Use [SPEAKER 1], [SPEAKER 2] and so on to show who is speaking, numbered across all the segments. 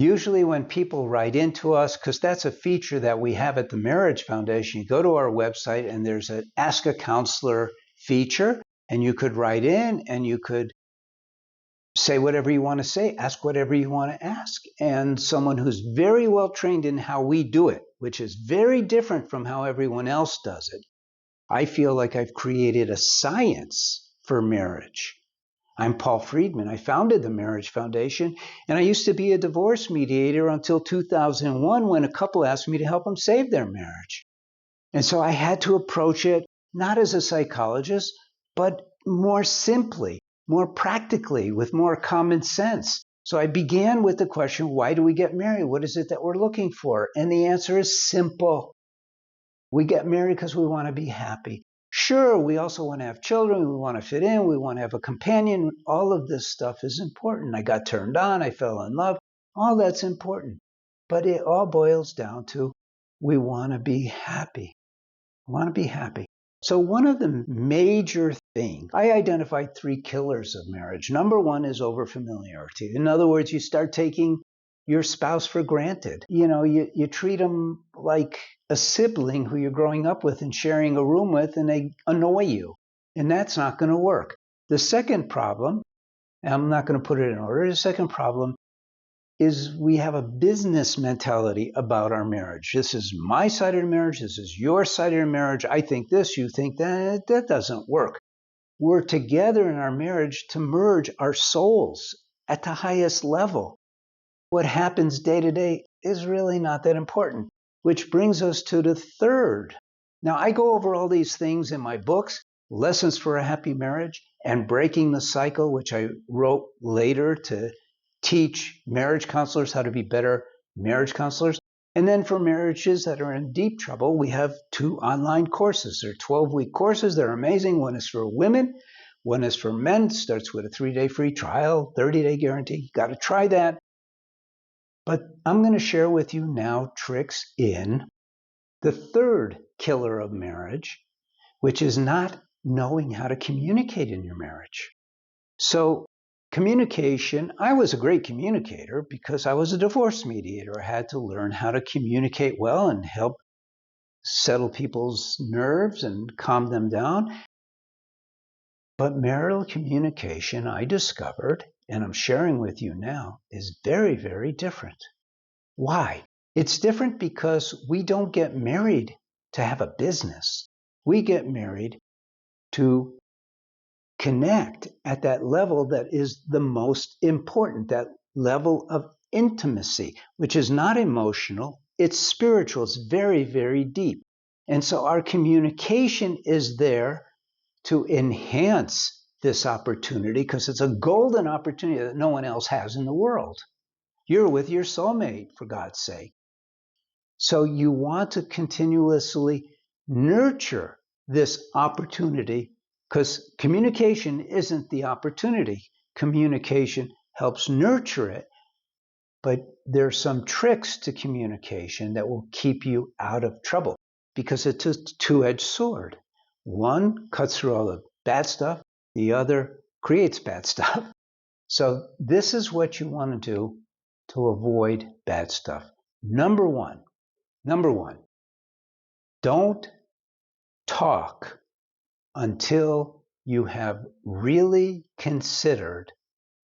[SPEAKER 1] Usually when people write into us, because that's a feature that we have at the Marriage Foundation, you go to our website and there's an Ask a Counselor feature, and you could write in and you could say whatever you want to say, ask whatever you want to ask. And someone who's very well trained in how we do it, which is very different from how everyone else does it. I feel like I've created a science for marriage. I'm Paul Friedman. I founded the Marriage Foundation, and I used to be a divorce mediator until 2001 when a couple asked me to help them save their marriage. And so I had to approach it not as a psychologist, but more simply, more practically, with more common sense. So I began with the question, why do we get married? What is it that we're looking for? And the answer is simple. We get married because we want to be happy. Sure, we also want to have children. We want to fit in. We want to have a companion. All of this stuff is important. I got turned on. I fell in love. All that's important. But it all boils down to we want to be happy. We want to be happy. So one of the major things, I identified 3 killers of marriage. Number 1 is overfamiliarity. In other words, you start taking your spouse for granted. You treat them like a sibling who you're growing up with and sharing a room with, and they annoy you. And that's not going to work. The second problem, and I'm not going to put it in order, the second problem is we have a business mentality about our marriage. This is my side of the marriage. This is your side of the marriage. I think this, you think that. That doesn't work. We're together in our marriage to merge our souls at the highest level. What happens day to day is really not that important, which brings us to the third. Now, I go over all these things in my books, Lessons for a Happy Marriage and Breaking the Cycle, which I wrote later to teach marriage counselors how to be better marriage counselors. And then for marriages that are in deep trouble, we have 2 online courses. They're 12-week courses. They're amazing. One is for women. One is for men. It starts with a 3-day free trial, 30-day guarantee. You got to try that. But I'm going to share with you now tricks in the third killer of marriage, which is not knowing how to communicate in your marriage. So communication, I was a great communicator because I was a divorce mediator. I had to learn how to communicate well and help settle people's nerves and calm them down. But marital communication, I discovered, and I'm sharing with you now, is very, very different. Why? It's different because we don't get married to have a business. We get married to connect at that level that is the most important, that level of intimacy, which is not emotional, it's spiritual, it's very, very deep. And so our communication is there to enhance this opportunity because it's a golden opportunity that no one else has in the world. You're with your soulmate, for God's sake. So you want to continuously nurture this opportunity because communication isn't the opportunity. Communication helps nurture it, but there's some tricks to communication that will keep you out of trouble because it's a 2-edged sword. One cuts through all the bad stuff, the other creates bad stuff. So this is what you want to do to avoid bad stuff. Number one, don't talk until you have really considered,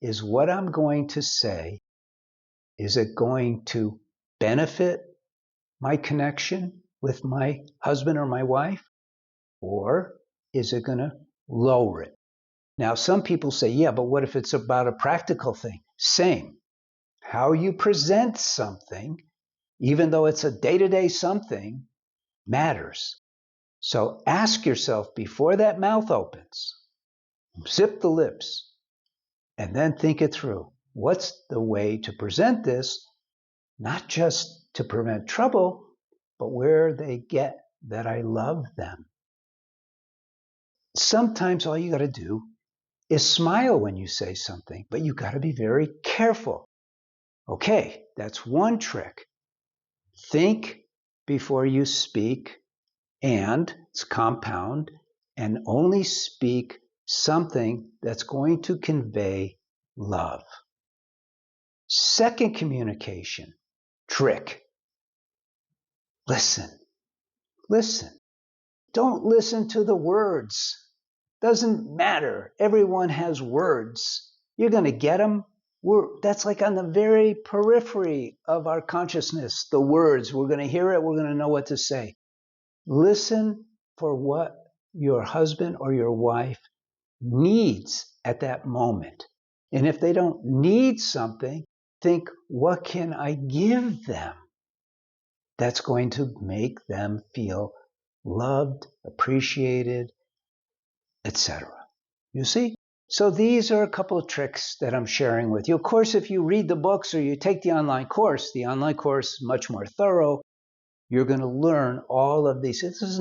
[SPEAKER 1] is what I'm going to say, is it going to benefit my connection with my husband or my wife, or is it going to lower it? Now, some people say, yeah, but what if it's about a practical thing? Same. How you present something, even though it's a day-to-day something, matters. So ask yourself before that mouth opens, zip the lips, and then think it through. What's the way to present this, not just to prevent trouble, but where they get that I love them? Sometimes all you got to do is smile when you say something, but you got to be very careful. Okay, that's one trick. Think before you speak, and it's compound, and only speak something that's going to convey love. Second communication trick. Listen. Listen. Don't listen to the words. Doesn't matter. Everyone has words. You're going to get them. That's like on the very periphery of our consciousness, the words. We're going to hear it. We're going to know what to say. Listen for what your husband or your wife needs at that moment. And if they don't need something, think, what can I give them that's going to make them feel loved, appreciated, etc. You see? So these are a couple of tricks that I'm sharing with you. Of course, if you read the books or you take the online course is much more thorough. You're going to learn all of these. This is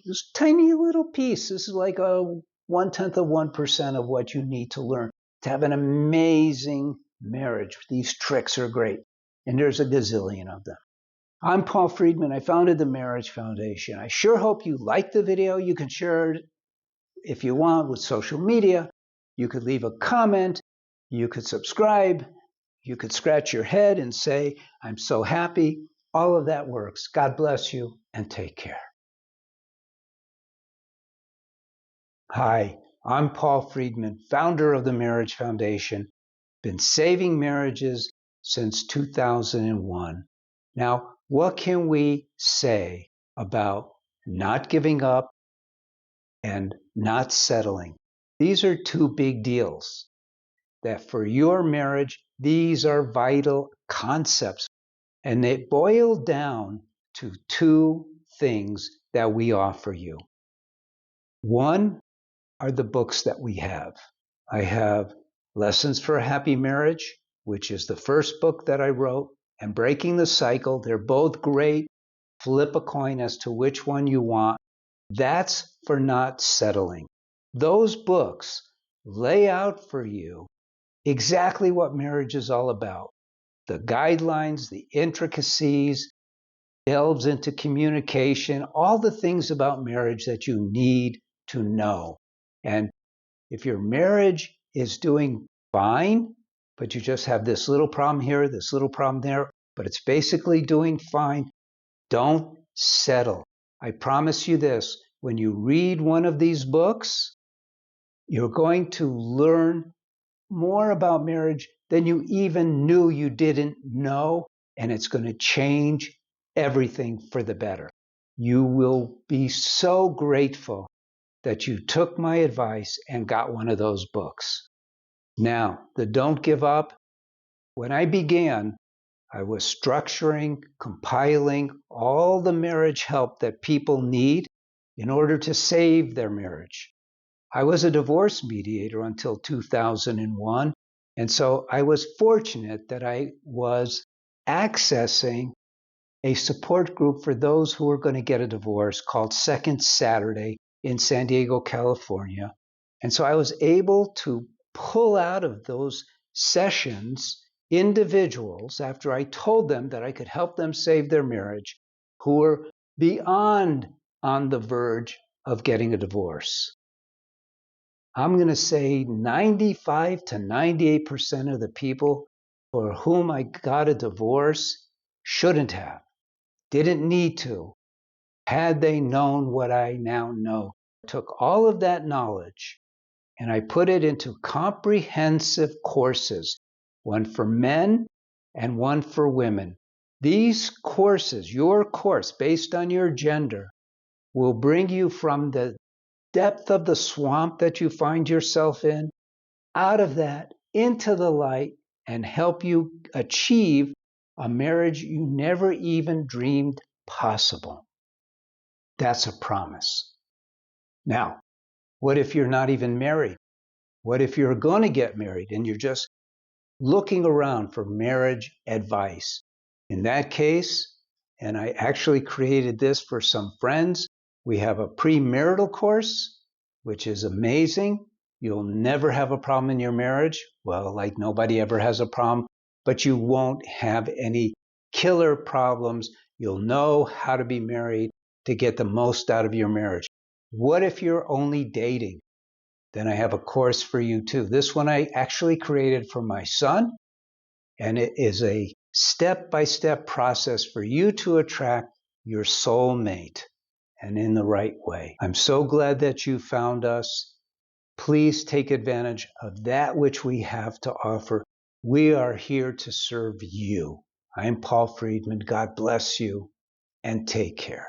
[SPEAKER 1] this tiny little piece. This is like a 1/10 of 1% of what you need to learn to have an amazing marriage. These tricks are great. And there's a gazillion of them. I'm Paul Friedman. I founded the Marriage Foundation. I sure hope you liked the video. You can share it if you want with social media. You could leave a comment. You could subscribe. You could scratch your head and say, I'm so happy. All of that works. God bless you and take care. Hi, I'm Paul Friedman, founder of the Marriage Foundation. Been saving marriages since 2001. Now, what can we say about not giving up and not settling? These are two big deals that for your marriage, these are vital concepts. And they boil down to two things that we offer you. One are the books that we have. I have Lessons for a Happy Marriage, which is the first book that I wrote, and Breaking the Cycle. They're both great. Flip a coin as to which one you want. That's for not settling. Those books lay out for you exactly what marriage is all about. The guidelines, the intricacies, delves into communication, all the things about marriage that you need to know. And if your marriage is doing fine, but you just have this little problem here, this little problem there, but it's basically doing fine, don't settle. I promise you this, when you read one of these books, you're going to learn more about marriage than you even knew you didn't know, and it's going to change everything for the better. You will be so grateful that you took my advice and got one of those books. Now, the Don't Give Up, when I began, I was structuring, compiling all the marriage help that people need in order to save their marriage. I was a divorce mediator until 2001. And so I was fortunate that I was accessing a support group for those who were going to get a divorce called Second Saturday in San Diego, California. And so I was able to pull out of those sessions individuals after I told them that I could help them save their marriage who were beyond on the verge of getting a divorce. I'm going to say 95 to 98% of the people for whom I got a divorce shouldn't have, didn't need to, had they known what I now know. I took all of that knowledge and I put it into comprehensive courses, one for men and one for women. These courses, your course based on your gender, will bring you from the depth of the swamp that you find yourself in, out of that, into the light, and help you achieve a marriage you never even dreamed possible. That's a promise. Now, what if you're not even married? What if you're going to get married and you're just looking around for marriage advice? In that case, and I actually created this for some friends, we have a premarital course, which is amazing. You'll never have a problem in your marriage. Well, like nobody ever has a problem, but you won't have any killer problems. You'll know how to be married to get the most out of your marriage. What if you're only dating? Then I have a course for you too. This one I actually created for my son, And it is a step-by-step process for you to attract your soulmate, and in the right way. I'm so glad that you found us. Please take advantage of that which we have to offer. We are here to serve you. I'm Paul Friedman. God bless you, and take care.